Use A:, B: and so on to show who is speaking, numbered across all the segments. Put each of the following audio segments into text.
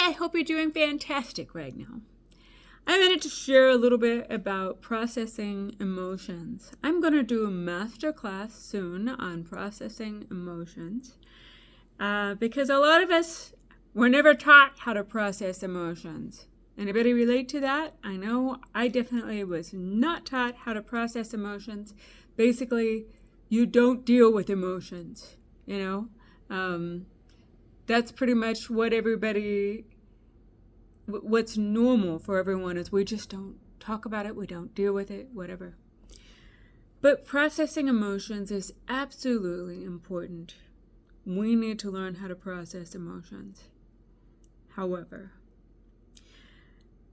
A: I hope you're doing fantastic right now. I wanted to share a little bit about processing emotions. I'm going to do a master class soon on processing emotions because a lot of us were never taught how to process emotions. Anybody relate to that? I know I definitely was not taught how to process emotions. Basically, you don't deal with emotions, That's pretty much what's normal for everyone is we just don't talk about it, we don't deal with it, whatever. But processing emotions is absolutely important. We need to learn how to process emotions. However,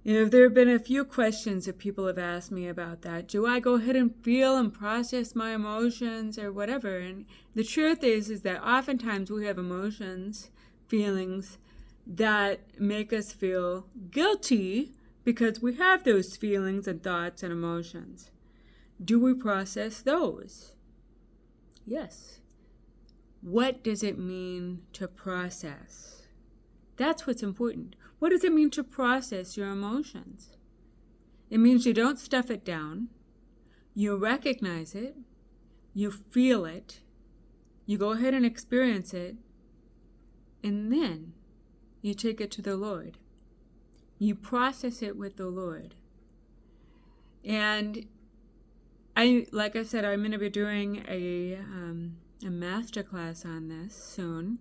A: there have been a few questions that people have asked me about that. Do I go ahead and feel and process my emotions or whatever? And the truth is that oftentimes we have emotions, feelings that make us feel guilty because we have those feelings and thoughts and emotions. Do we process those? Yes. What does it mean to process? That's what's important. What does it mean to process your emotions? It means you don't stuff it down. You recognize it. You feel it. You go ahead and experience it. And then you take it to the Lord. You process it with the Lord. And like I said, I'm going to be doing a master class on this soon.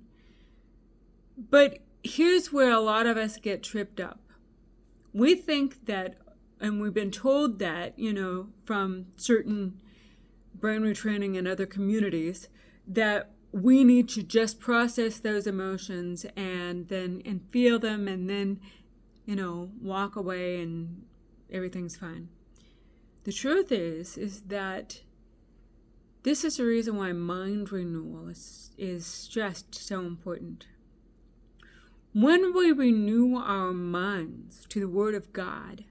A: But here's where a lot of us get tripped up. We think that, and we've been told that, from certain brain retraining and other communities, that we need to just process those emotions and feel them and then, walk away and everything's fine. The truth is that this is the reason why mind renewal is just so important. When we renew our minds to the Word of God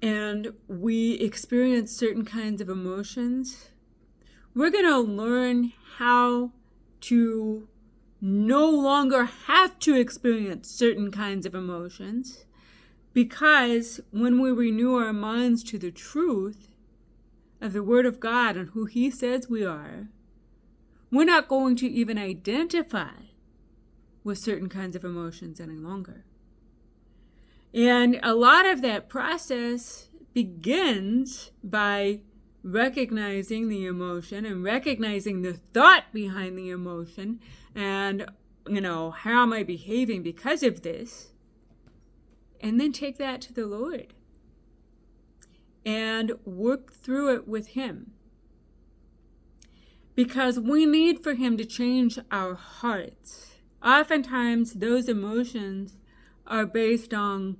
A: and we experience certain kinds of emotions, we're going to learn how to no longer have to experience certain kinds of emotions, because when we renew our minds to the truth of the Word of God and who He says we are, we're not going to even identify with certain kinds of emotions any longer. And a lot of that process begins by recognizing the emotion and recognizing the thought behind the emotion and, how am I behaving because of this? And then take that to the Lord and work through it with Him. Because we need for Him to change our hearts. Oftentimes, those emotions are based on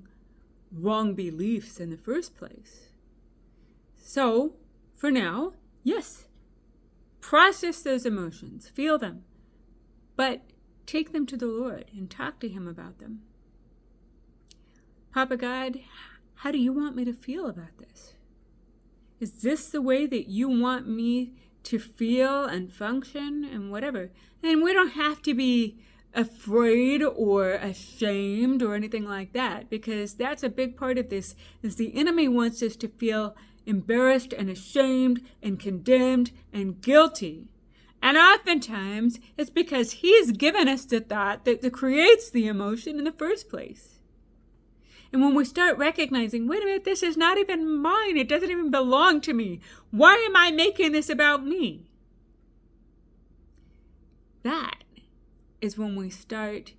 A: wrong beliefs in the first place. So, for now, yes, process those emotions, feel them, but take them to the Lord and talk to Him about them. Papa God, how do you want me to feel about this? Is this the way that you want me to feel and function and whatever? And we don't have to be afraid or ashamed or anything like that, because that's a big part of this, is the enemy wants us to feel embarrassed and ashamed and condemned and guilty. And oftentimes it's because he's given us the thought that creates the emotion in the first place. And when we start recognizing, wait a minute, this is not even mine, it doesn't even belong to me, why am I making this about me? That is when we start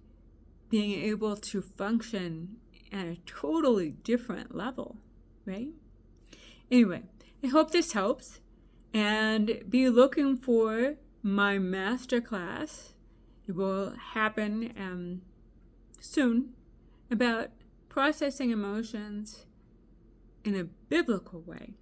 A: being able to function at a totally different level, right? Anyway, I hope this helps, and be looking for my master class. It will happen soon, about processing emotions in a biblical way.